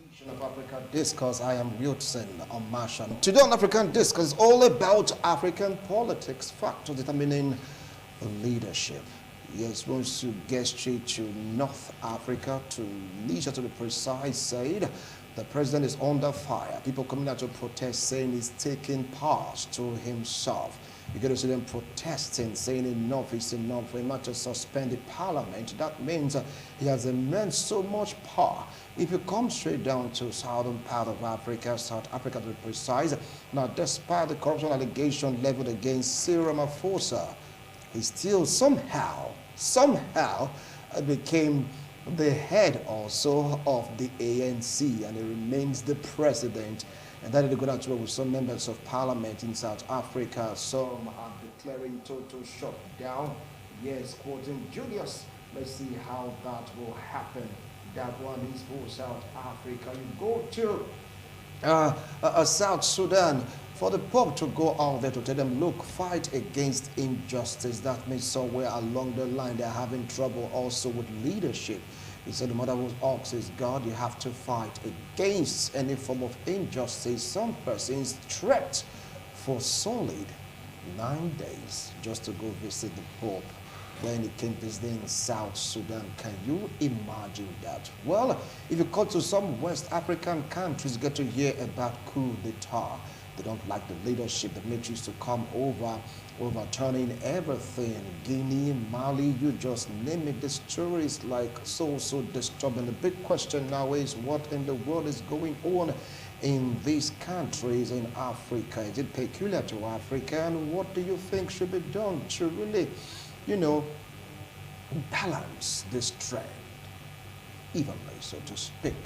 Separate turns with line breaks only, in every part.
edition of African Discourse. I am Wilson Omashan. Today on African Discourse is all about African politics, factors determining leadership. Yes, once you get straight to North Africa, to Niger to the precise, said the president is under fire. People coming out to protest saying he's taking powers to himself. You get to see them protesting, saying enough is enough. For him not to suspend the parliament, that means he has immense so much power. If you come straight down to southern part of Africa, South Africa to be precise, now despite the corruption allegation leveled against Cyril Ramaphosa, he still somehow became the head also of the ANC, and he remains the president. And that is going to with some members of parliament in South Africa. Some are declaring total shutdown. Yes, quoting Julius. Let's see how that will happen. That one is for South Africa. You go to South Sudan for the Pope to go out there to tell them, look, fight against injustice. That means somewhere along the line they're having trouble also with leadership. He said the mother who asks is God, you have to fight against any form of injustice. Some persons threat for solid 9 days just to go visit the Pope when he came visiting South Sudan. Can you imagine that? Well, if you go to some West African countries, you get to hear about coup d'etat. They don't like the leadership. The military used to come over, overturning everything. Guinea, Mali, you just name it. The story is like so disturbing. The big question now is what in the world is going on in these countries in Africa? Is it peculiar to Africa? And what do you think should be done to really, balance this trend evenly, so to speak?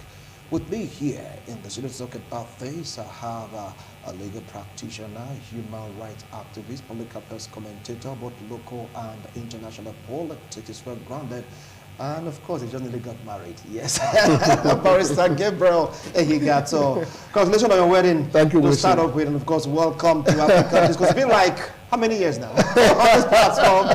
With me here in the studio to talk about this, I have a legal practitioner, human rights activist, political affairs commentator, both local and international politics is well grounded. And of course, he just nearly got married. Yes. Barrister Gabriel Ehigato. Congratulations on your wedding.
Thank you,
to
Wilson.
start off with, and of course, welcome to Africa. It's been like, how many years now on this platform?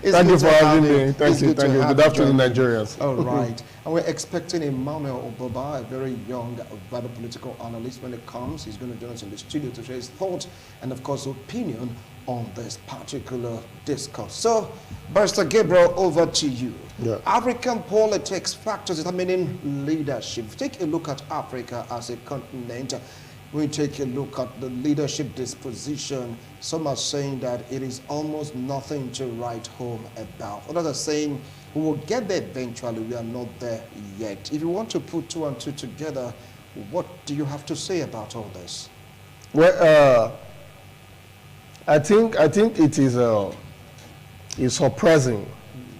Thank you for having me. Thank you. Good afternoon, Nigerians.
All right. And we're expecting Emmanuel Oboba, a very young, vital political analyst. When it comes, he's going to join us in the studio to share his thoughts and, of course, opinion on this particular discourse. So, Barrister Gabriel, over to you.
Yeah.
African politics, factors determining leadership. Take a look at Africa as a continent. When you take a look at the leadership disposition, some are saying that it is almost nothing to write home about. Others are saying we will get there eventually, we are not there yet. If you want to put two and two together, what do you have to say about all this?
Well, I think it is surprising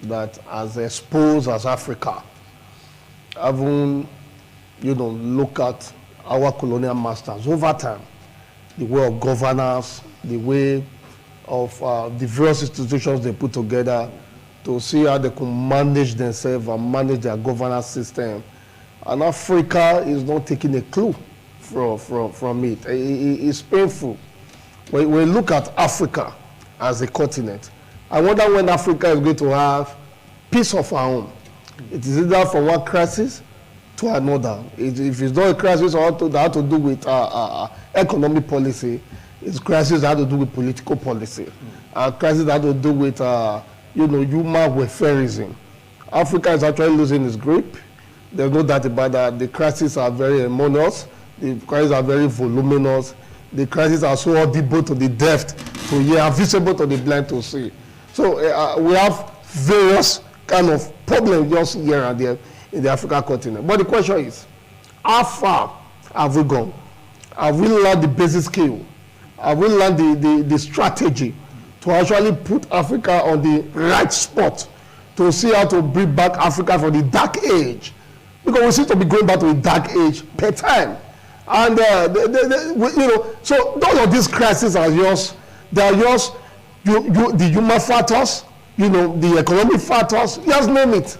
that as exposed as Africa, having look at our colonial masters over time, the way of governance, the way of the various institutions they put together to see how they can manage themselves and manage their governance system. And Africa is not taking a clue from it. It's painful. When we look at Africa as a continent, I wonder when Africa is going to have peace of our own. It is either from one crisis to another. If it's not a crisis that has to do with economic policy, it's crisis that has to do with political policy. Crisis that has to do with human welfareism. Africa is actually losing its grip. There's no doubt about that. The crises are very enormous. The crises are very voluminous. The crises are so audible to the deaf to hear, visible to the blind to see. So we have various kind of problems just here and there in the African continent. But the question is, how far have we gone? Have we learned the basic skill? Have we learned the strategy to actually put Africa on the right spot to see how to bring back Africa from the dark age? Because we seem to be going back to a dark age per time. And so those of these crises are just, they are just the human factors, the economic factors, just name it.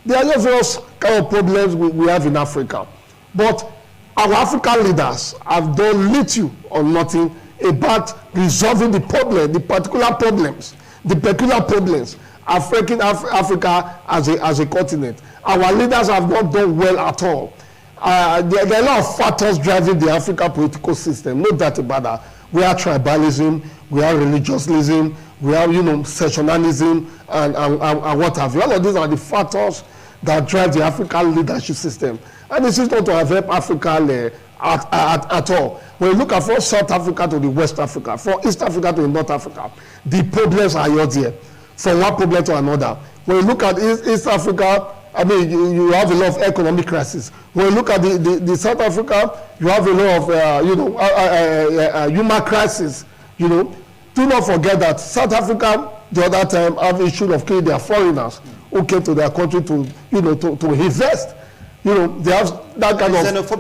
They are just various kind of problems we have in Africa. But our African leaders have done little or nothing about resolving the problem, the particular problems, the peculiar problems affecting Africa as a continent. Our leaders have not done well at all. There are a lot of factors driving the African political system. No doubt about that. We have tribalism, we have religiousism, we have, sectionalism, and what have you. All of these are the factors that drive the African leadership system. And this is not to have helped Africa at all. When you look at from South Africa to the West Africa, from East Africa to the North Africa, the problems are out there, from one problem to another. When you look at East Africa, I mean, you have a lot of economic crisis. When you look at the South Africa, you have a lot of, human crisis, Do not forget that South Africa, the other time, have issue of killing their foreigners who came to their country to invest. They have that kind of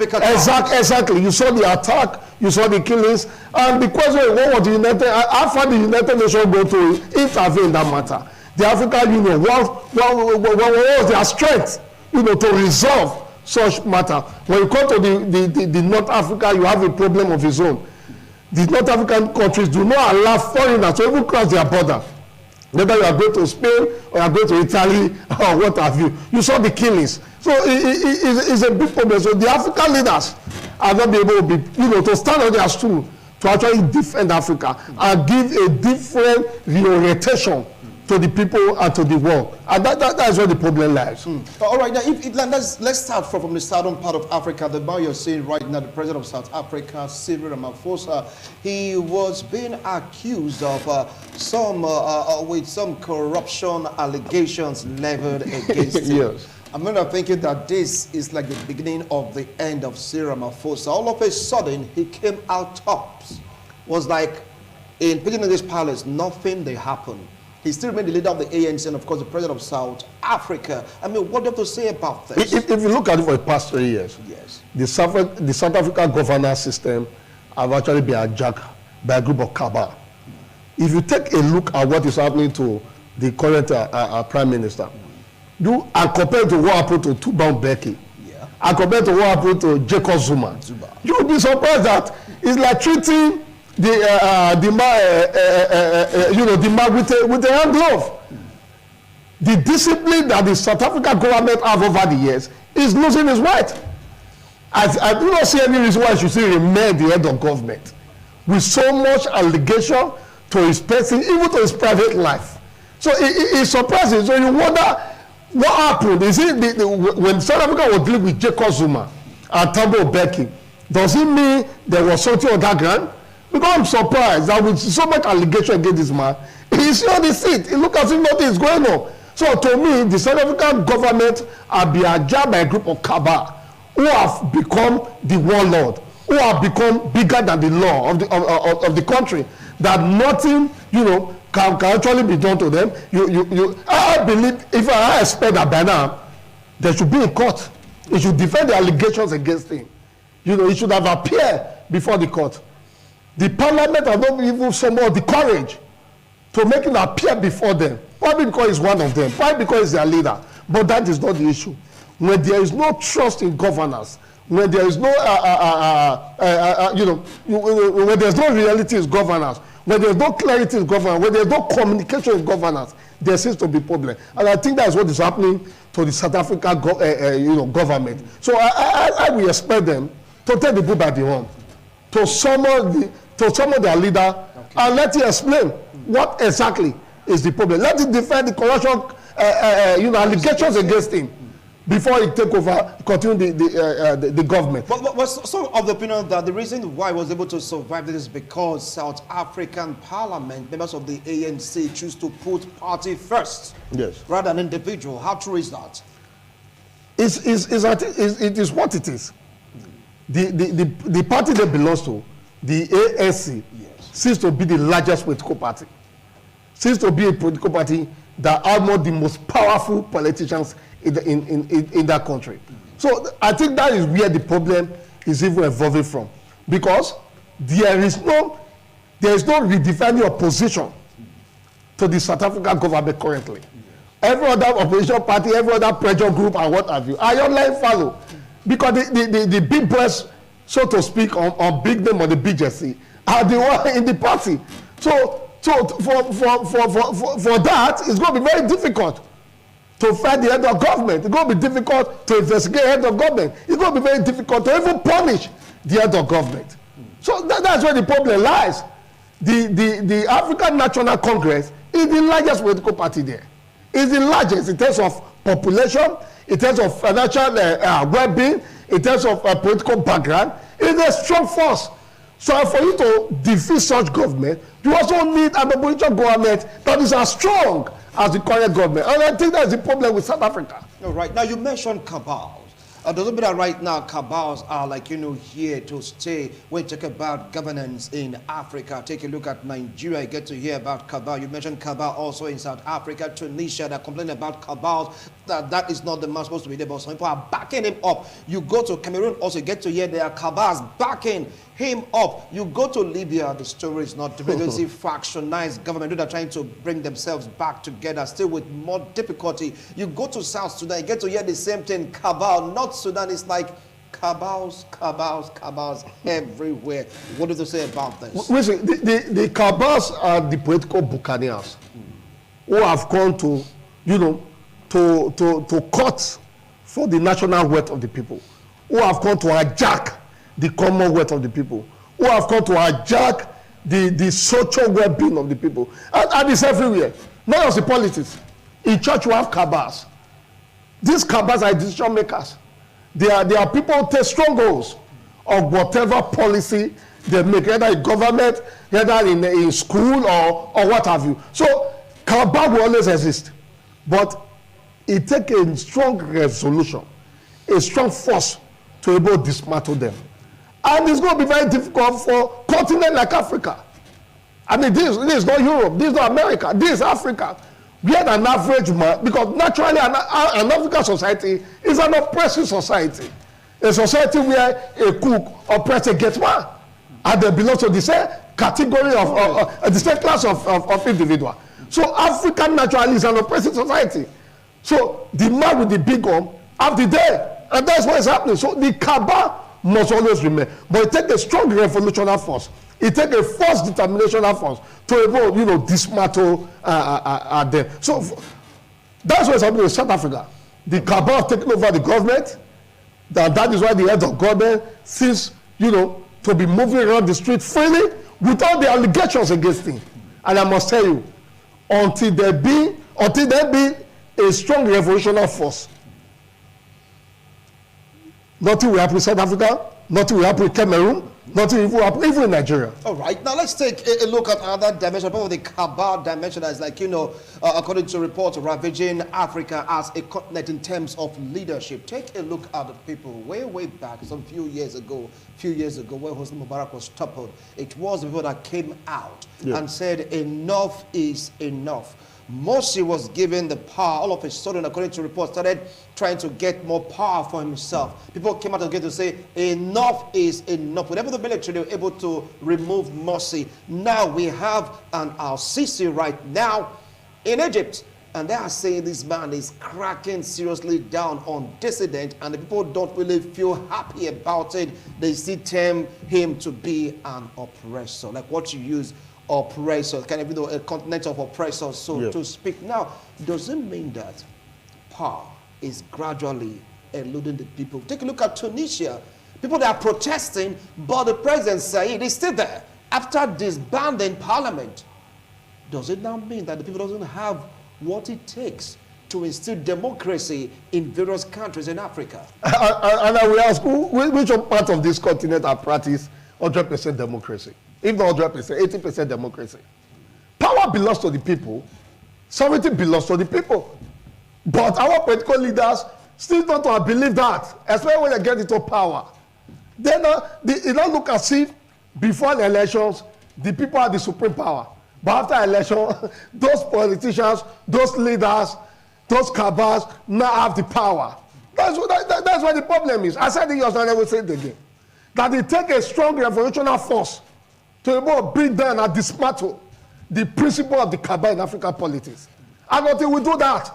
exactly. You saw the attack, you saw the killings, and the question: what was how far the United Nations go to intervene in that matter? The African Union, what was their strength, to resolve such matter? When you come to the North Africa, you have a problem of its own. The North African countries do not allow foreigners to even cross their border. Whether you are going to Spain or you are going to Italy or what have you. You saw the killings. So it's a big problem. So the African leaders are not able to be, to stand on their stool to actually defend Africa and give a different reorientation to the people and to the world. And that is where the problem lies.
All right, now let's start from the southern part of Africa. The man you're seeing right now, the president of South Africa, Cyril Ramaphosa, he was being accused of with some corruption allegations leveled against him.
Yes.
I'm not thinking that this is like the beginning of the end of Cyril Ramaphosa. All of a sudden, he came out tops. Was like, in picking in this palace, nothing they happened. He still remained the leader of the ANC and, of course, the president of South Africa. I mean, what do you have to say about this?
If you look at it for the past 3 years,
yes,
the South African governance system have actually been hijacked by a group of cabal. If you take a look at what is happening to the current prime minister, and compare to what happened to Thabo Mbeki, and compare to what happened to Jacob Zuma, you will be surprised that it's like treating the man with a hand glove. The discipline that the South African government have over the years is losing its right. I do not see any reason why he should still remain the head of government with so much allegation to his person, even to his private life. So it's surprising. So you wonder what happened. Is it when South Africa was dealing with Jacob Zuma and Thabo Mbeki, does it mean there was something on that ground? Because I'm surprised that with so much allegation against this man, he's on the seat. It looks as if nothing is going on. So to me, the South African government are being hijacked by a group of cabal who have become the warlord, who have become bigger than the law of the country. That nothing, can actually be done to them. I believe, if I expect that by now, there should be a court. It should defend the allegations against him. It should have appeared before the court. The parliament has not even summoned the courage to make him appear before them. Probably because he's one of them, probably because he's their leader. But that is not the issue. When there is no trust in governance, when there is no, when there's no reality in governance, when there's no clarity in governance, when there's no communication in governance, there seems to be problem. And I think that's what is happening to the South African government. So I will expect them to take the bull by the horn, to summon their leader, and let him explain what exactly is the problem. Let him defend the corruption allegations against him before he take over, continue the government.
But was some of the opinion that the reason why he was able to survive this is because South African Parliament, members of the ANC, choose to put party first,
yes, rather
than individual. How true is that?
It is what it is. The party that belongs to, the ANC, yes, seems to be the largest political party. Seems to be a political party that are the most powerful politicians in that country. So I think that is where the problem is even evolving from, because there is no redefining opposition to the South African government currently. Every other opposition party, every other pressure group, and what have you, are your line follow, because the big boys, so to speak, on big name or the big jersey, are the one in the party. So for that, it's going to be very difficult to fight the head of government. It's going to be difficult to investigate the head of government. It's going to be very difficult to even punish the head of government. So that's where the problem lies. The African National Congress is the largest political party there. It's the largest in terms of population, in terms of financial well-being, in terms of political background. It's a strong force. So for you to defeat such government, you also need an opposition government that is as strong as the current government. And I think that's the problem with South Africa.
All right. Now, you mentioned cabals. Does it mean that right now cabals are here to stay? When you talk about governance in Africa, take a look at Nigeria, you get to hear about cabal. You mentioned cabal also in South Africa, Tunisia, that complain about cabals, that is not the man supposed to be there, but some people are backing him up. You go to Cameroon, also get to hear there are cabals backing him up. You go to Libya, the story is not different. You see factionized government that are trying to bring themselves back together, still with more difficulty. You go to South Sudan, you get to hear the same thing, cabal. North Sudan is like cabals everywhere. What do you say about this?
Listen, the cabals are the political buccaneers who have come to, to cut for the national wealth of the people, who have come to hijack the commonwealth of the people, who have come to hijack the social well-being of the people. And it's everywhere, not just the politics. In church, we have cabals. These cabals are decision makers. They are people who take strongholds of whatever policy they make, either in government, either in school or what have you. So cabal will always exist. But it takes a strong resolution, a strong force to able to dismantle them. And it's going to be very difficult for a continent like Africa. I mean, this is not Europe, this is not America, this is Africa. We are an average man, because naturally an African society is an oppressive society. A society where a cook oppresses a gate man, and they belong to the same category of the same class of individual. So Africa naturally is an oppressive society. So the man with the big gun have the day, and that's what is happening. So the cabal must always remain. But it takes a strong revolutionary force. It takes a force determination force to dismantle them. So that's what's happening in South Africa. The cabal have taken over the government. That is why the head of government seems, to be moving around the street freely without the allegations against him. And I must tell you, until there be a strong revolutionary force, nothing will happen in South Africa, nothing will happen in Cameroon, nothing will happen even in Nigeria.
All right, now let's take a look at another dimension, part of the cabal dimension, as according to reports, ravaging Africa as a continent in terms of leadership. Take a look at the people way back, some few years ago, where Hosni Mubarak was toppled. It was the people that came out and said, enough is enough. Morsi was given the power. All of a sudden, according to reports, started trying to get more power for himself. People came out again to say, enough is enough. Whenever the military, they were able to remove Morsi. Now we have an al-Sisi right now in Egypt. And they are saying this man is cracking seriously down on dissident, and the people don't really feel happy about it. They still term him to be an oppressor, like what you use, oppressor, kind of a continent of oppressors, so to speak. Now, does it mean that power is gradually eluding the people? Take a look at Tunisia. People that are protesting, but the president Said is still there after disbanding parliament. Does it now mean that the people doesn't have what it takes to instill democracy in various countries in Africa?
And I will ask, which part of this continent are practice 100% democracy? If not 100%, 80% democracy. Power belongs to the people. Sovereignty belongs to the people. But our political leaders still don't believe that, especially when they get into power. Then they don't look as if before the elections, the people are the supreme power. But after election, those politicians, those leaders, those cabals now have the power. That's what the problem is. I said it yesterday, and I will say it again. That it takes a strong revolutionary force to be able to bring down and dismantle the principle of the cabal in African politics. And until we do that,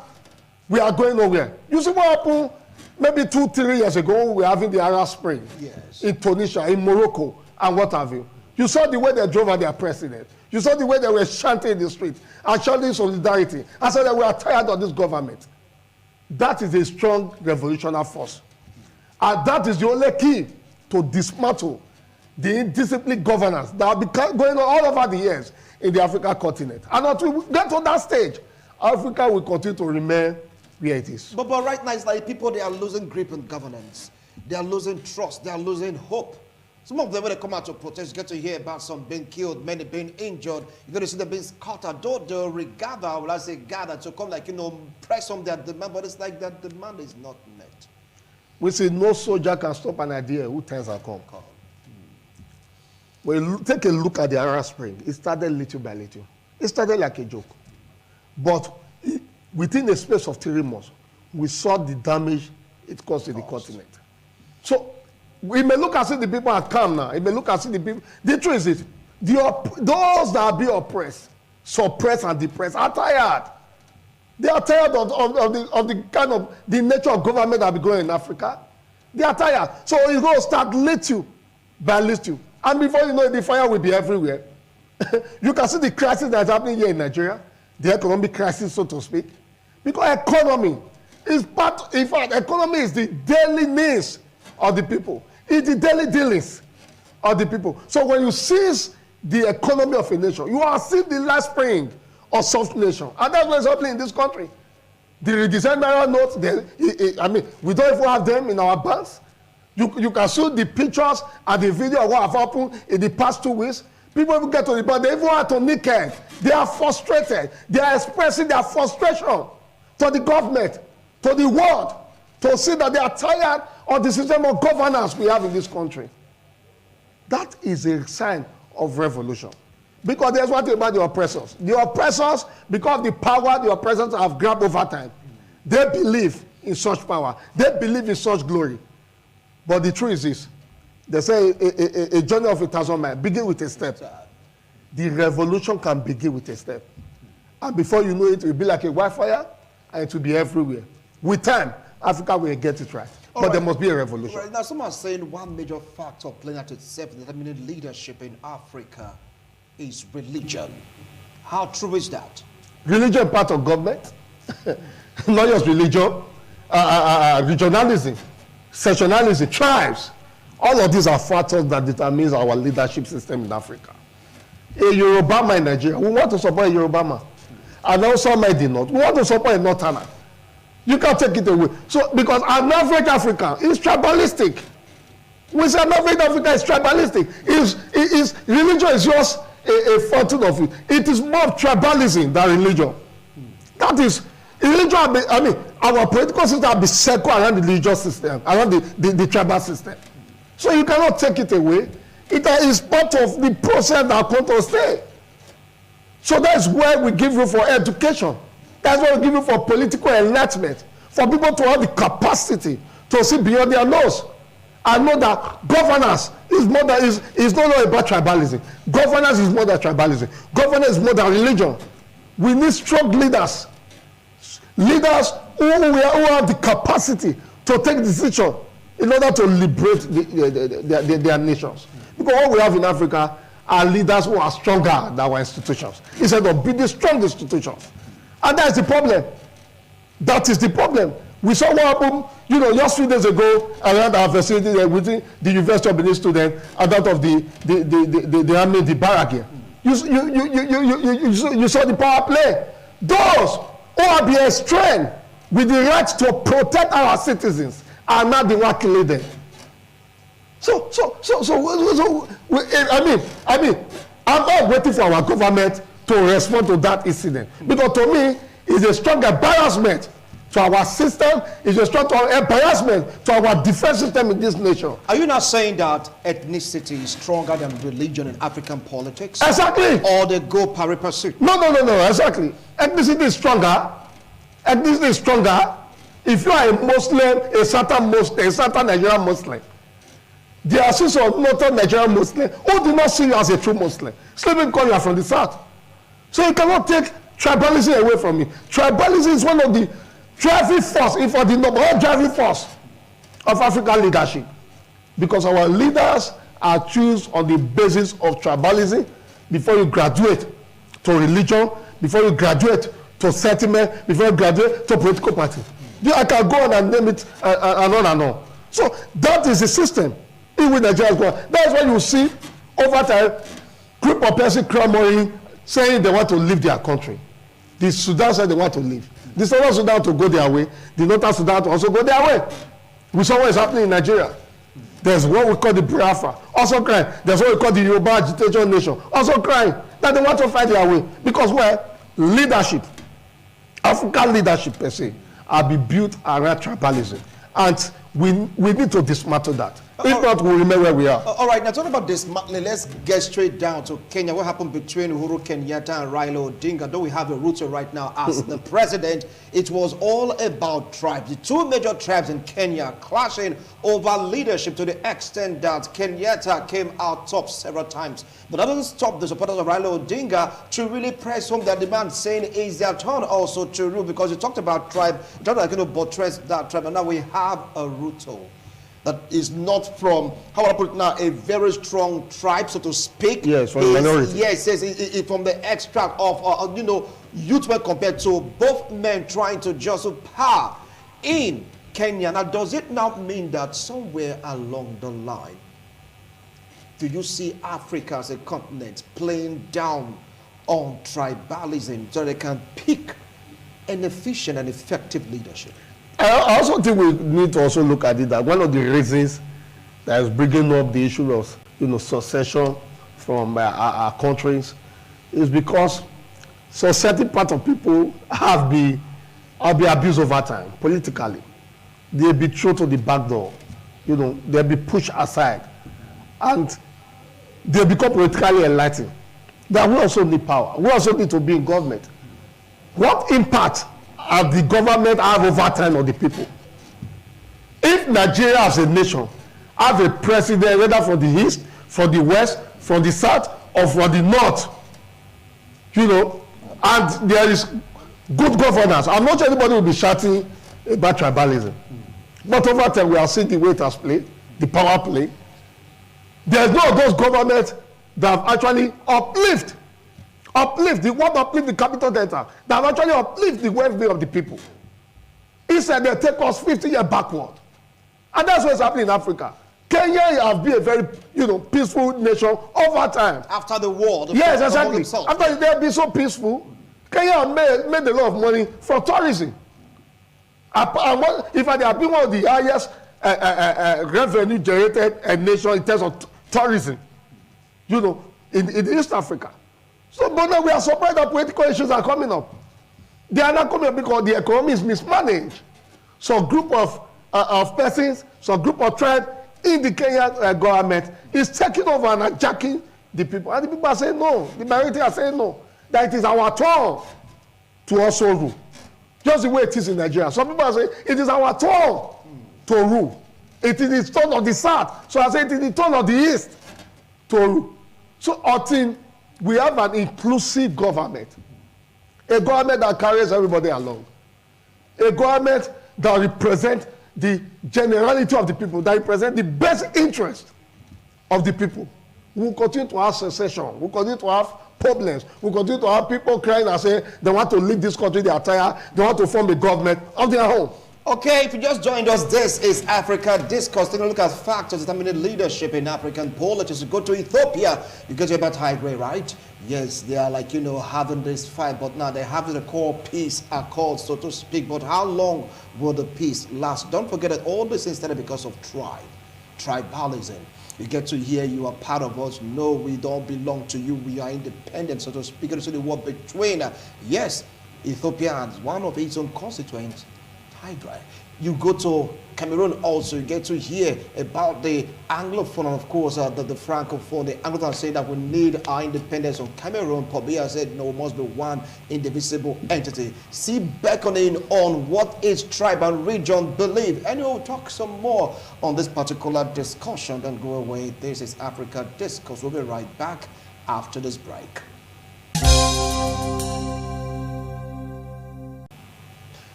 we are going nowhere. You see what happened maybe 2-3 years ago, we were having the Arab Spring in Tunisia, in Morocco, and what have you. You saw the way they drove at their president. You saw the way they were chanting in the street and shouting solidarity. I said that we are tired of this government. That is a strong revolutionary force. And that is the only key to dismantle the indisciplined governance that have been going on all over the years in the African continent. And until we get to that stage, Africa will continue to remain where it is.
But right now, it's like people, they are losing grip on governance. They are losing trust. They are losing hope. Some of them, when they come out to protest, you get to hear about some being killed, many being injured. You're going to see them being scattered. Though they'll regather, will I say gather, to come like, press on their demand. But it's like that demand is not met.
We say no soldier can stop an idea who turns and come. When you take a look at the Arab Spring, it started little by little. It started like a joke. But within the space of 3 months, we saw the damage it caused to the continent. So we may look and see the people are calm now. We may look and see the people. The truth is, those that are being oppressed, suppressed and depressed are tired. They are tired of the kind of the nature of government that will be going in Africa. They are tired. So it's going to start little by little. And before you know it, the fire will be everywhere. You can see the crisis that's happening here in Nigeria, the economic crisis, so to speak. Because economy is part, in fact, economy is the daily needs of the people. It's the daily dealings of the people. So when you seize the economy of a nation, you are seeing the last spring of soft nation. And that's what's happening in this country. The redesigned naira notes, we don't even have them in our banks. You can see the pictures and the video of what have happened in the past 2 weeks. People even get to the point, they even have to naked. They are frustrated. They are expressing their frustration to the government, to the world, to see that they are tired of the system of governance we have in this country. That is a sign of revolution. Because there's one thing about the oppressors. The oppressors, because of the power the oppressors have grabbed over time, they believe in such power. They believe in such glory. But the truth is this. They say a journey of 1,000 miles begin with a step. The revolution can begin with a step. And before you know it will be like a wildfire and it will be everywhere. With time, Africa will get it right. But there must be a revolution.
Right. Now, someone's saying one major factor playing out itself in determining leadership in Africa is religion. How true is that?
Religion part of government, not just religion, regionalism, sectionalism, tribes. All of these are factors that determine our leadership system in Africa. A Yoruba in Nigeria, we want to support a Yoruba. And also my the North, we want to support a Northerner. You can't take it away. So, because an average African is tribalistic. We say an average African is tribalistic. Religion is just a fortune of it. It is more tribalism than religion. That is, religion, our political system will be circled around the religious system, around the tribal system. So you cannot take it away. It is part of the process that comes to stay. So that's why we give you for education. That's why we give you for political enlightenment, for people to have the capacity to see beyond their nose and know that governance is more than is not about tribalism. Governance is more than tribalism. Governance is more than religion. We need strong leaders, leaders who have the capacity to take decisions in order to liberate their nations. Because what we have in Africa are leaders who are stronger than our institutions, instead of building strong institutions. And that's the problem. That is the problem. We saw what happened, just 2 days ago around our facility within the University of Benin student and that of the army, the barrack here. You saw the power play. Those who are being strained with the right to protect our citizens are not the one killing them. I'm not waiting for our government to respond to that incident. Because to me, it's a strong embarrassment to our system, it's a strong embarrassment to our defense system in this nation.
Are you not saying that ethnicity is stronger than religion in African politics?
Exactly.
Or they go pari passu?
No, exactly. Ethnicity is stronger. Ethnicity is stronger. If you are a Muslim, a certain Nigerian Muslim, there are some northern Nigerian Muslim who do not see you as a true Muslim, simply because you are from the south. So you cannot take tribalism away from me. Tribalism is one of the driving force, in fact, the number one driving force of African leadership. Because our leaders are chosen on the basis of tribalism before you graduate to religion, before you graduate to sentiment, before you graduate to political party. I can go on and name it and on and on. So that is the system in which Nigeria is going. That's why you see over time group of persons clamoring, saying they want to leave their country. The Sudan said they want to leave. The Southern Sudan to go their way. The Northern Sudan to also go their way. We saw what is happening in Nigeria. There's what we call the Biafra, also crying. There's what we call the Yoruba Agitation Nation, also crying that they want to fight their way. Because where leadership, African leadership per se, are be built around tribalism. And we need to dismantle that. If not, we'll remain where we are.
All right, now talking about dismantling, let's get straight down to Kenya. What happened between Uhuru Kenyatta and Raila Odinga? Though we have a Ruto right now as the president, it was all about tribes. The two major tribes in Kenya clashing over leadership to the extent that Kenyatta came out top several times. But that doesn't stop the supporters of Raila Odinga to really press home their demand, saying it's their turn also to rule, because you talked about tribe, you talked about buttress that tribe, and now we have a Ruto that is not from, how would I put it now, a very strong tribe, so to speak.
Yes, from the minority.
Yes, from the extract of, youth when compared to both men trying to jostle power in Kenya. Now, does it now mean that somewhere along the line, do you see Africa as a continent playing down on tribalism so they can pick an efficient and effective leadership?
I also think we need to also look at it that one of the reasons that is bringing up the issue of succession from our countries is because certain part of people have been abused over time politically. They'll be thrown to the back door, they'll be pushed aside, and they become politically enlightened. That we also need power. We also need to be in government. What impact have the government have over time on the people? If Nigeria as a nation have a president, whether from the east, from the west, from the south, or from the north, and there is good governance, I'm not sure anybody will be shouting about tribalism. But over time, we have seen the way it has played, the power play. There's no of those governments that have actually uplift the capital data, that actually uplift the welfare of the people. Instead, they take us 50 years backward. And that's what's happening in Africa. Kenya has been a very, peaceful nation over time.
After the war,
yes, exactly. After they have been so peaceful, Kenya made a lot of money from tourism. In fact, they have been one of the highest revenue generated nation in terms of tourism, in East Africa. So, but now we are surprised that political issues are coming up. They are not coming up because the economy is mismanaged. So, a group of persons, so a group of tribes in the Kenyan government is taking over and attacking the people. And the people are saying no. The minority are saying no. That it is our turn to also rule. Just the way it is in Nigeria. Some people are saying it is our turn to rule. It is the turn of the south. So I say it is the turn of the east to rule. So until we have an inclusive government, a government that carries everybody along, a government that represents the generality of the people, that represents the best interest of the people. We will continue to have secession. We will continue to have problems. We will continue to have people crying and saying they want to leave this country, they are tired, they want to form a government of their own.
Okay, if you just joined us, this is Africa Discourse. Taking a look at factors determining leadership in African politics. You go to Ethiopia, you get about Tigray, right? Yes, they are having this fight, but now they're having a core peace accord, so to speak. But how long will the peace last? Don't forget that all this is started because of tribalism. You get to hear you are part of us. No, we don't belong to you. We are independent, so to speak. So the war between, yes, Ethiopia has one of its own constituents, Tigray. You go to Cameroon also, you get to hear about the Anglophone, and of course, the Francophone. The Anglophone say that we need our independence on Cameroon. Pobia said, no, it must be one indivisible entity. See beckoning on what each tribe and region believe. And we'll talk some more on this particular discussion. Don't go away. This is Africa Discourse. We'll be right back after this break.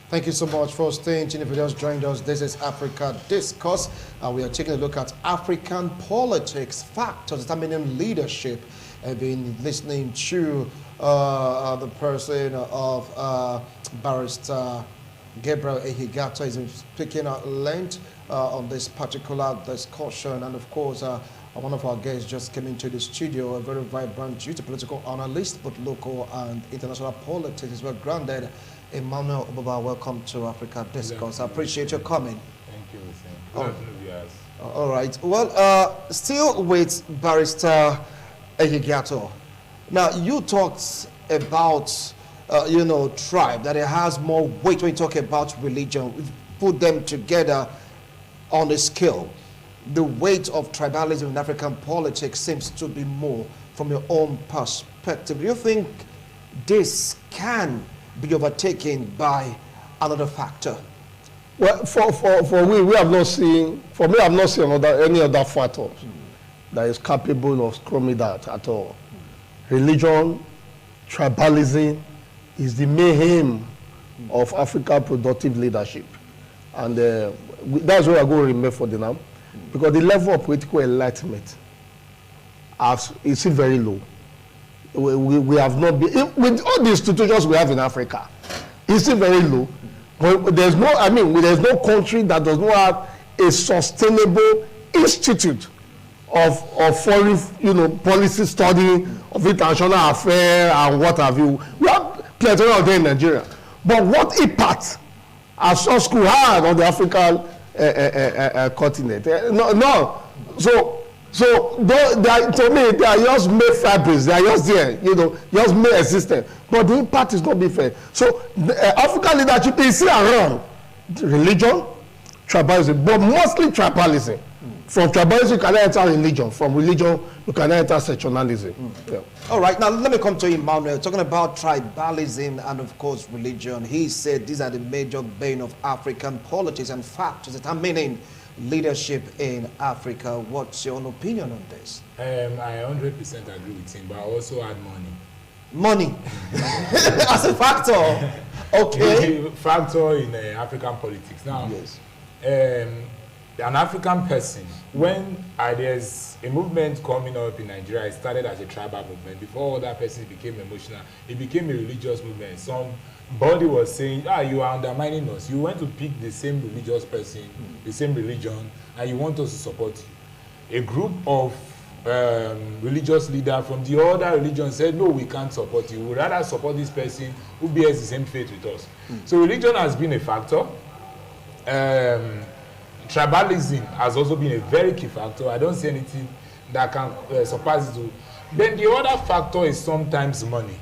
Thank you so much for staying tuned. If you just joined us, this is Africa Discourse. We are taking a look at African politics, factors determining leadership. I've been listening to the person of Barrister Gabriel Ehigata is speaking at length on this particular discussion. And of course, one of our guests just came into the studio, a very vibrant youth political analyst, both local and international politics is well grounded. Emmanuel Obaba, welcome to Africa Discourse. I appreciate your coming.
Thank you. Good afternoon, viewers.
All right. Well, still with Barrister Ehigiato. Now, you talked about, tribe, that it has more weight when you talk about religion. We've put them together on a scale. The weight of tribalism in African politics seems to be more from your own perspective. Do you think this can be overtaken by another factor?
Well, for we have not seen, for me, I've not seen any other factors that is capable of scrumming that at all. Religion, tribalism is the main aim of African productive leadership. And that's what I'm going to remember for the now. Because the level of political enlightenment is still very low. We have not been, with all the institutions we have in Africa, it's still very low. But there's no country that does not have a sustainable institute of foreign, policy study, of international affairs and what have you. We have plenty of them in Nigeria. But what impact has such school had on the African continent? No. So to me, they are just made fabrics. They are just there, just made existent. But the impact is not being fair. So African leadership is still around religion, tribalism, but mostly tribalism. From tribalism, you can enter religion. From religion, you can enter sectionalism. Yeah.
All right, now let me come to Emmanuel. Talking about tribalism and, of course, religion. He said these are the major bane of African politics and factors determining leadership in Africa. What's your own opinion on this?
I 100% agree with him, but I also add money.
Money as a factor. Okay.
The factor in African politics. Now,
yes.
An African person, when there's a movement coming up in Nigeria, it started as a tribal movement. Before other persons became emotional, it became a religious movement. Somebody was saying, you are undermining us. You went to pick the same religious person, the same religion, and you want us to support you. A group of religious leaders from the other religion said, no, we can't support you. We'd rather support this person who bears the same faith with us. So religion has been a factor. Tribalism has also been a very key factor. I don't see anything that can surpass it. Then the other factor is sometimes money.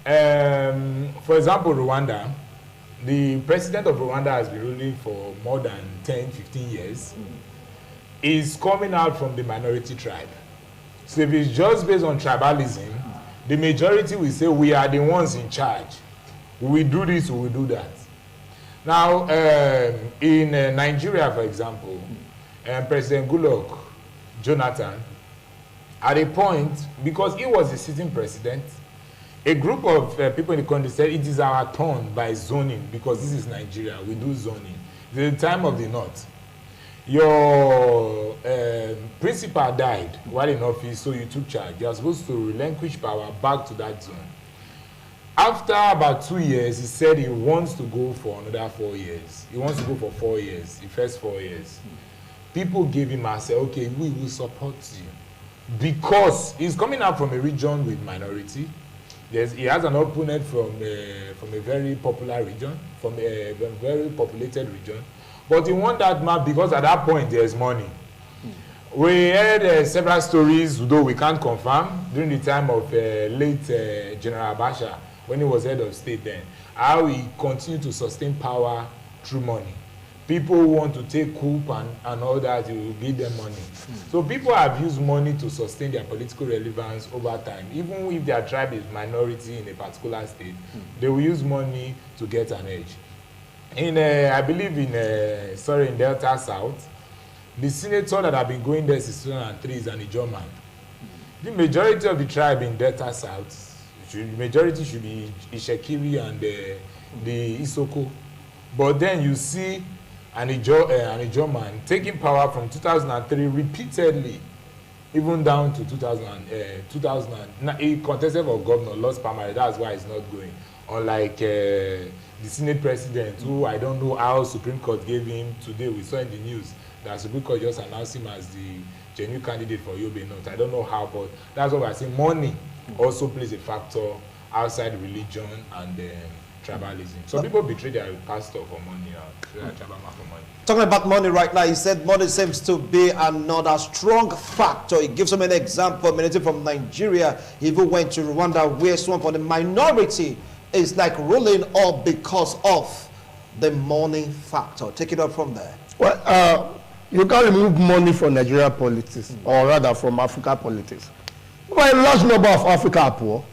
For example, Rwanda. The president of Rwanda has been ruling for more than 10, 15 years. Is coming out from the minority tribe. So if it's just based on tribalism, the majority will say we are the ones in charge. We do this, we do that. Now, in Nigeria, for example, President Goodluck Jonathan, at a point, because he was the sitting president, a group of people in the country said it is our turn by zoning, because this is Nigeria, we do zoning. The time of the North. Your principal died while in office, so you took charge. You are supposed to relinquish power back to that zone. After about 2 years, he said he wants to go for another 4 years. He wants to go for 4 years, the first 4 years. People gave him and said, okay, we will support you. Because he's coming out from a region with minority. He has an opponent from a very popular region, from a very populated region. But he won that map because at that point there's money. We heard several stories, though we can't confirm, during the time of late General Abacha, when he was head of state then, how he continued to sustain power through money. People who want to take coup and all that, he will give them money. So people have used money to sustain their political relevance over time. Even if their tribe is minority in a particular state, they will use money to get an edge. I believe in Delta South, the senator that have been going there since 2003 is an Ijoman. The majority of the tribe in Delta South, the majority should be Ishekiri and the Isoko. But then you see an Ijoman taking power from 2003 repeatedly, even down to 2000. He contested for governor, lost primary, that's why he's not going. Unlike the Senate president, who I don't know how Supreme Court gave him today. We saw in the news that Supreme Court just announced him as the genuine candidate for Yobe North. I don't know how, but that's what I say. Money also plays a factor outside religion and tribalism. So people betray their pastor for money, their tribal man for money.
Talking about money right now, he said money seems to be another strong factor. He gives him an example, related from Nigeria. He even went to Rwanda, where someone for the minority is like ruling up because of the money factor. Take it up from there.
Well, you can't remove money from Nigeria politics, or rather from Africa politics. But a large number of Africa are poor.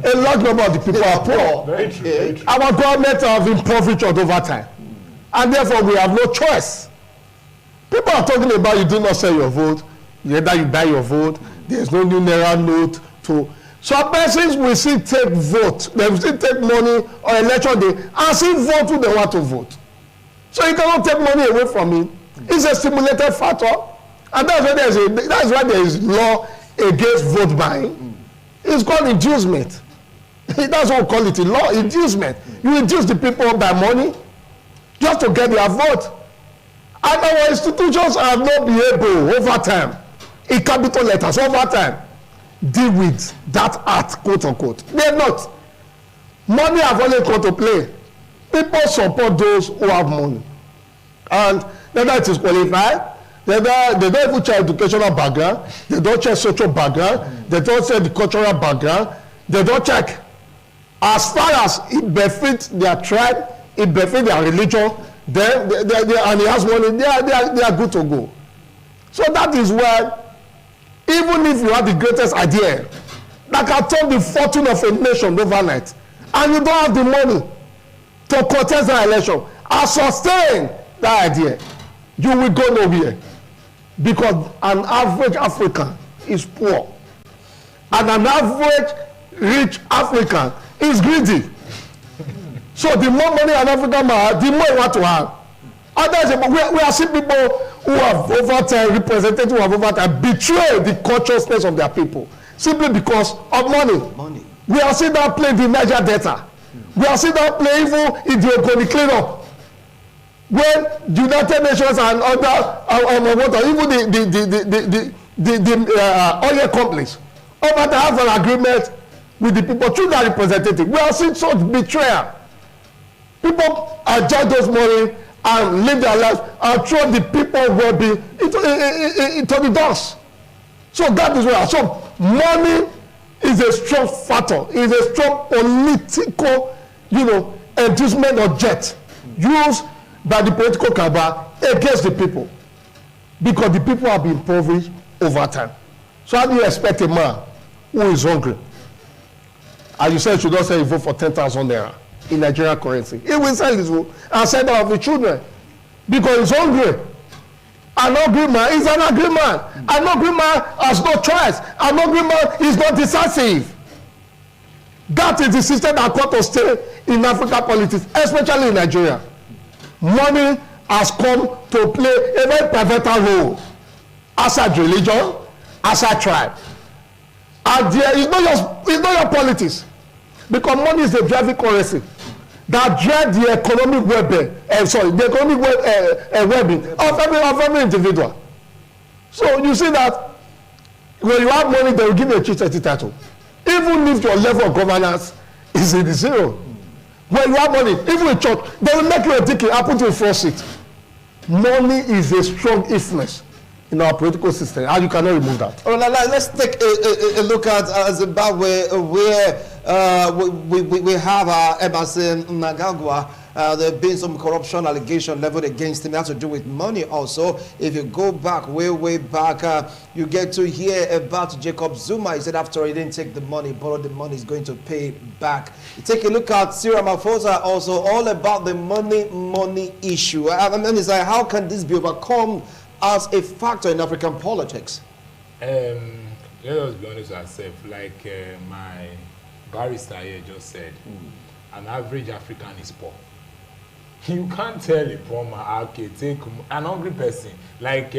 A large number of the people are poor.
Very true, very true.
Our government have impoverished over time. And therefore, we have no choice. People are talking about you do not sell your vote. Either you buy your vote. There's no new Naira note to. Some persons will still take vote. They will still take money on election day and still vote who they want to vote. So you cannot take money away from it. It's a stimulated factor. And that's why there is law against vote buying. It's called inducement. That's what we call it in law, inducement. You induce the people by money just to get their vote. And our institutions have not been able over time, in capital letters, over time, deal with that art, quote unquote. They're not. Money have only come to play. People support those who have money. And whether it is qualified, they don't even check educational background, they don't check social background, they don't check the cultural background, they don't check. As far as it benefits their tribe, it benefits their religion, then and he has money, they are good to go. So that is why, even if you have the greatest idea that can turn the fortune of a nation overnight, and you don't have the money to contest that election and sustain that idea, you will go nowhere. Because an average African is poor, and an average rich African is greedy. So the more money an African man has, the more he want to have. Otherwise, we are seeing people who have over time, representatives who have over time betrayed the consciousness of their people simply because of money. We are seeing that play the Niger Delta. We are seeing that play even in the Ogoni cleanup. When the United Nations and other, even the oil companies, over to have an agreement with the people through that representative, we are seeing such betrayal. People adjust those money and live their lives and throw the people well-being into the dust. So that is where. So money is a strong factor, is a strong political, inducement or jet used by the political cabal against the people, because the people have been impoverished over time. So how do you expect a man who is hungry, and you say you should not say you vote for 10,000 naira in Nigerian currency? He will sell his vote and send out the children because he's hungry. An hungry man is an angry man. An hungry man has no choice. An hungry man is not decisive. That is the system that got to stay in African politics, especially in Nigeria. Money has come to play a very pivotal role outside religion, outside tribe. And there is not your politics, because money is the driving currency that drives the economic well-being, well-being of every individual. So you see that when you have money, they will give you a chief title, even if your level of governance is in the zero. When you have money, even in church, they will make you a deacon and put you in front seat. Money is a strong influence in our political system, and you cannot remove that.
All right, let's take a look at Zimbabwe, where we have Emerson Mnangagwa. There have been some corruption allegations leveled against him. It has to do with money also. If you go back, way back, you get to hear about Jacob Zuma. He said after he didn't take the money, borrowed the money, he's going to pay back. You take a look at Cyril Ramaphosa, also all about the money issue. And then it's like, how can this be overcome as a factor in African politics?
Let us be honest with ourselves. Like my barrister here just said, an average African is poor. You can't tell a poor man, okay, take an hungry person. Like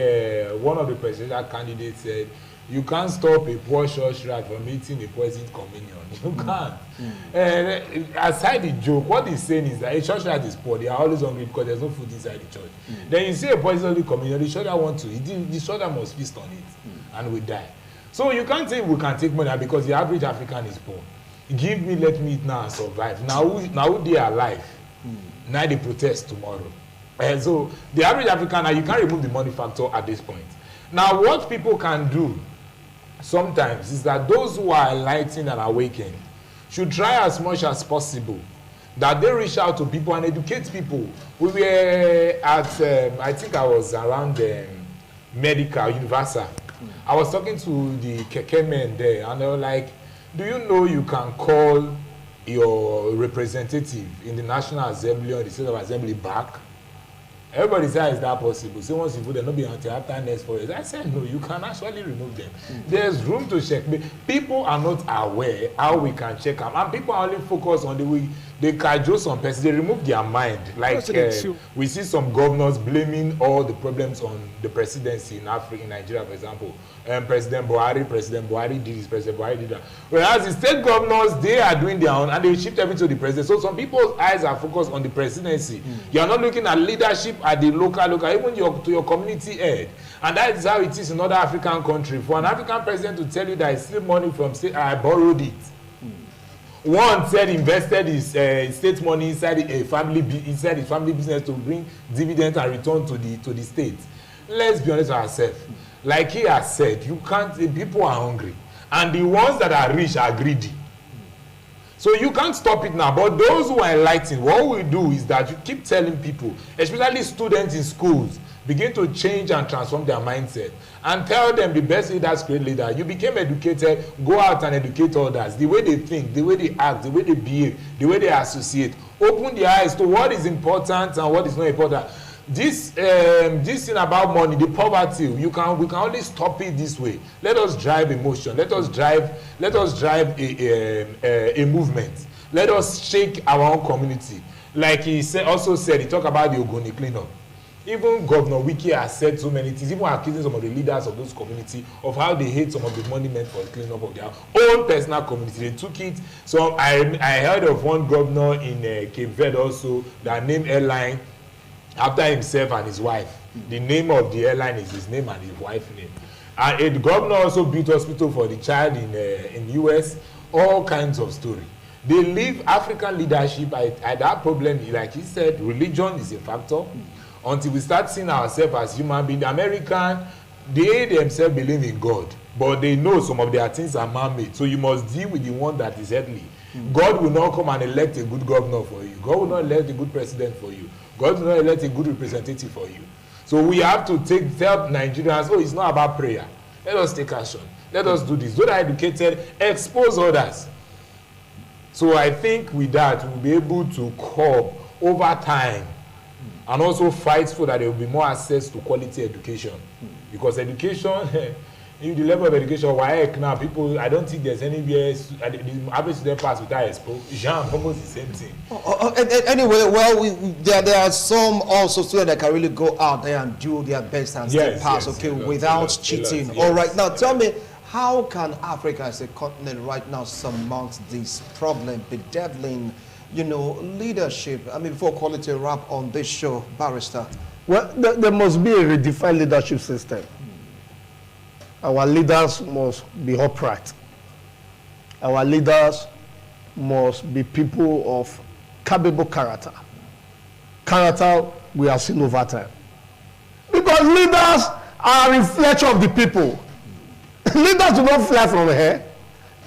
one of the presidential candidates said, You can't stop a poor church rat from eating a poisoned communion. You can't. Aside the joke, what he's saying is that a church rat is poor. They are always hungry because there's no food inside the church. Then you see a poisoned communion, the soldier wants to eat. The soldier must feast on it and will die. So you can't say we can take money because the average African is poor. Give me, let me eat now and survive. Now they are alive. Now they protest tomorrow. So the average African, now you can't remove the money factor at this point. Now what people can do sometimes is that those who are enlightened and awakened should try as much as possible that they reach out to people and educate people. We were at, I think I was around Medical, Universal. I was talking to the keke men there and they were like, do you know you can call your representative in the National Assembly or the State of Assembly back? Everybody said, is that possible? So once you put them, not be until after next 4 years. I said, no, you can actually remove them. There's room to check. People are not aware how we can check them. And people are only focused on the way they cajole some person. They remove their mind. Like we see some governors blaming all the problems on the presidency in Africa, in Nigeria, for example. President Buhari did this, President Buhari did that. Whereas the state governors, they are doing their own and they shift everything to the president. So some people's eyes are focused on the presidency. You are not looking at leadership at the local, even to your community head. And that is how it is in other African countries. For an African president to tell you that he steal money from state, I borrowed it. One said invested his state money inside his family business to bring dividends and return to the state. Let's be honest with ourselves. Like he has said, you can't. People are hungry, and the ones that are rich are greedy. So you can't stop it now. But those who are enlightened, what we do is that you keep telling people, especially students in schools, begin to change and transform their mindset and tell them the best leaders create leaders. You became educated, go out and educate others. The way they think, the way they act, the way they behave, the way they associate. Open their eyes to what is important and what is not important. This thing about money, the poverty, we can only stop it this way. Let us drive emotion. Let us drive a movement. Let us shake our own community. Like he also said, he talked about the Ogoni cleanup. Even Governor Wiki has said so many things, even accusing some of the leaders of those communities of how they hate some of the money meant for the cleanup of their own personal community. They took it. So I heard of one governor in Cape Verde also that named airline after himself and his wife. The name of the airline is his name and his wife's name. And the governor also built hospital for the child in US. All kinds of story. They leave African leadership at that problem. Like he said, religion is a factor. Until we start seeing ourselves as human beings. The American, they themselves believe in God, but they know some of their things are man-made. So you must deal with the one that is earthly. God will not come and elect a good governor for you. God will not elect a good president for you. God will not elect a good representative for you. So we have to tell Nigerians, it's not about prayer. Let us take action. Let us do this. Those that are educated, expose others. So I think with that, we'll be able to curb over time and also fight so that there will be more access to quality education. Because education, the level of education, now people, I don't think there's anywhere, the average student pass without expo. Jean, almost the same thing.
Anyway, well, there are some also students that can really go out there and do their best and still pass, without cheating. All right, now tell me, how can Africa as a continent right now surmount this problem, bedeviling, leadership? I mean, before quality wrap on this show, Barrister.
Well, there must be a redefined leadership system. Our leaders must be upright. Our leaders must be people of capable character. Character we have seen over time. Because leaders are a reflection of the people. Leaders do not fly from here.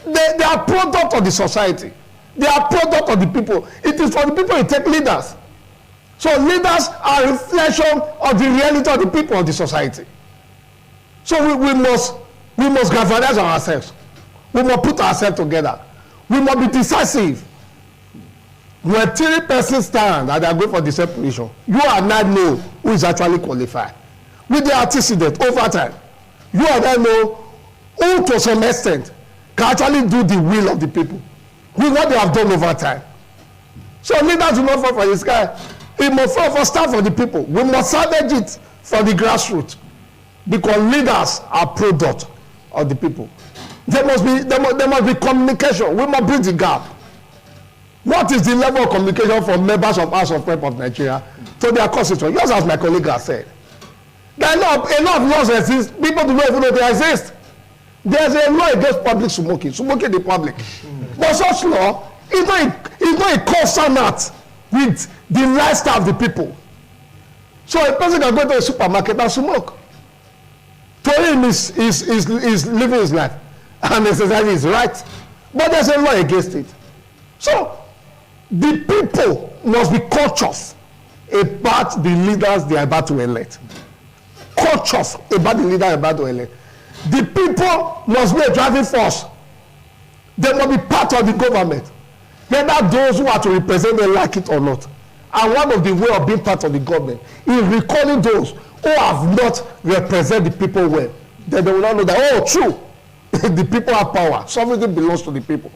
They are product of the society. They are product of the people. It is for the people you take leaders. So leaders are a reflection of the reality of the people of the society. So we must galvanize ourselves. We must put ourselves together. We must be decisive. When 3 persons stand and they are going for the same position, you are not know who is actually qualified. With the antecedent over time, you are not know who to some extent can actually do the will of the people with what they have done over time. So leaders do not fall for the sky. It must fall for start for the people. We must salvage it for the grassroots. Because leaders are product of the people. There must be communication. We must bridge the gap. What is the level of communication from members of House of Rep of Nigeria to their constituents? Just as my colleague has said. There are a lot of laws exist. People do not even know they exist. There's a law against public smoking in the public. But such law is not a consonant with the lifestyle of the people. So a person can go to a supermarket and smoke. To him is living his life. And the society is right. But there's a law against it. So the people must be conscious about the leaders they are about to elect. Conscious about the leader they are about to elect. The people must be a driving force. They must be part of the government. Whether those who are to represent them like it or not. And one of the way of being part of the government is recalling those who have not represented the people well. Then they will not know that, oh, true, the people have power. Sovereignty belongs to the people.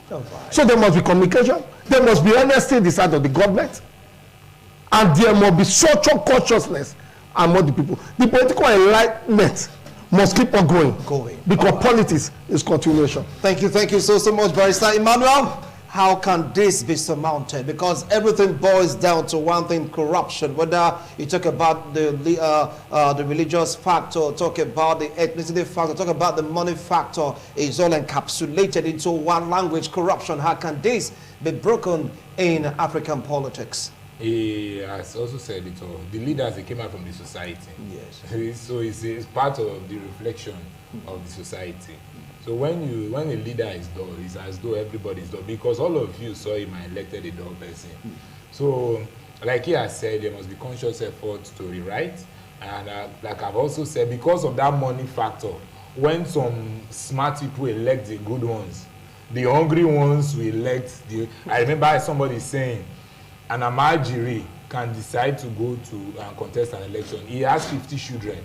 So there must be communication. There must be honesty in the side of the government. And there must be social consciousness among the people. The political enlightenment must keep on going. Because politics is continuation.
Thank you so much, Barrister Emmanuel. How can this be surmounted? Because everything boils down to one thing: corruption. Whether you talk about the religious factor, talk about the ethnicity factor, talk about the money factor, it's all encapsulated into one language: corruption. How can this be broken in African politics?
He has also said it all. The leaders, they came out from the society.
Yes.
So it's part of the reflection of the society. So when a leader is dull, it's as though everybody is dull, because all of you saw him and elected a dull person. So, like he has said, there must be conscious efforts to rewrite. And like I've also said, because of that money factor, when some smart people elect the good ones, the hungry ones will elect the... I remember somebody saying, an Amajiri can decide to go to and contest an election. He has 50 children.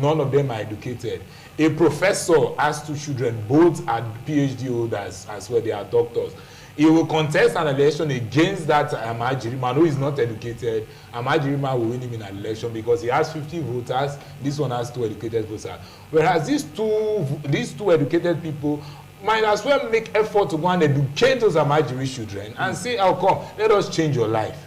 None of them are educated. A professor has 2 children. Both are PhD holders as well. They are doctors. He will contest an election against that Amajiri man who is not educated. Amajiri man will win him in an election because he has 50 voters. This one has 2 educated voters. Whereas these two educated people might as well make effort to go and educate those Amajiri children and say, "Oh, come, let us change your life.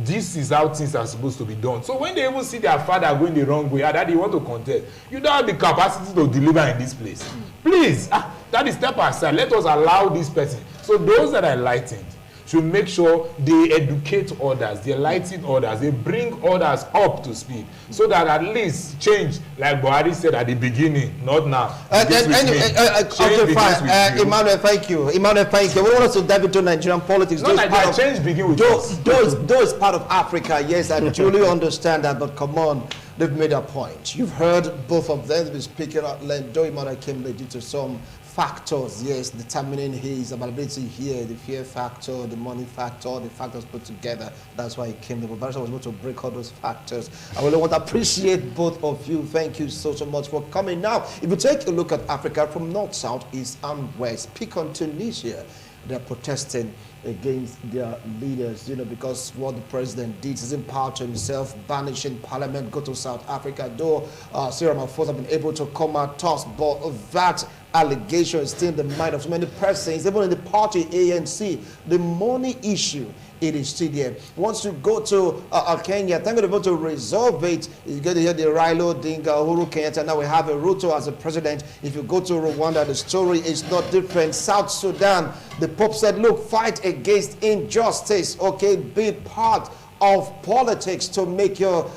This is how things are supposed to be done." So when they even see their father going the wrong way, that they want to contest, you don't have the capacity to deliver in this place. Please, that is step aside. Let us allow this person. So those that are enlightened should make sure they educate others, they enlighten others, they bring others up to speed, so that at least change, like Buhari said at the beginning, not now.
Okay, fine. Emmanuel, thank you. Emmanuel, thank you. We want us to dive into Nigerian politics.
Not Nigeria, change begin with us.
Those part of Africa, yes, I truly understand that, but come on, they've made a point. You've heard both of them be speaking out loud, though Emmanuel came late due to some factors, yes, determining his availability here, the fear factor, the money factor, the factors put together. That's why he came. The Barrister was able to break all those factors. I really want to appreciate both of you. Thank you so much for coming. Now, if you take a look at Africa from north, south, east, and west, pick on Tunisia. They're protesting against their leaders, because what the president did is empower to himself, banishing parliament, go to South Africa, though Cyril Ramaphosa have been able to come out toss, but that allegation is still in the mind of so many persons, even in the party ANC. The money issue, it is still there. Once you go to Kenya, thank God they're able to resolve it. You get to hear the Raila Odinga, Uhuru Kenyatta. Now we have a Ruto as a president. If you go to Rwanda, the story is not different. South Sudan, the Pope said, look, fight against injustice, okay? Be part of politics to make your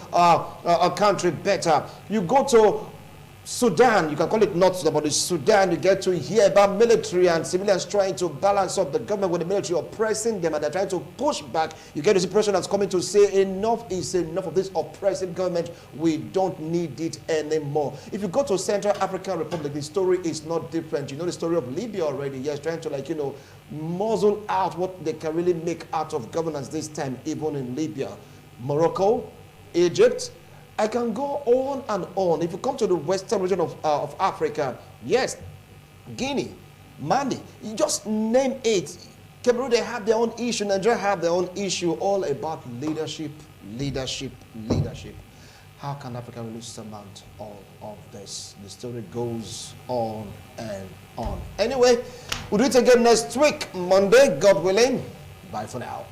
country better. You go to Sudan, you can call it North Sudan, but it's Sudan, you get to hear about military and civilians trying to balance up the government with the military oppressing them, and they're trying to push back. You get to see person that's coming to say enough is enough of this oppressive government. We don't need it anymore. If you go to Central African Republic, the story is not different. You know the story of Libya already. Yes, trying to muzzle out what they can really make out of governance this time, even in Libya. Morocco, Egypt, I can go on and on. If you come to the western region of Africa, yes, Guinea, Mali, you just name it. Cameroon, they have their own issue. Nigeria have their own issue, all about leadership. how can Africa really surmount all of this? The story goes on and on. Anyway, we'll do it again next week, Monday, God willing. Bye for now.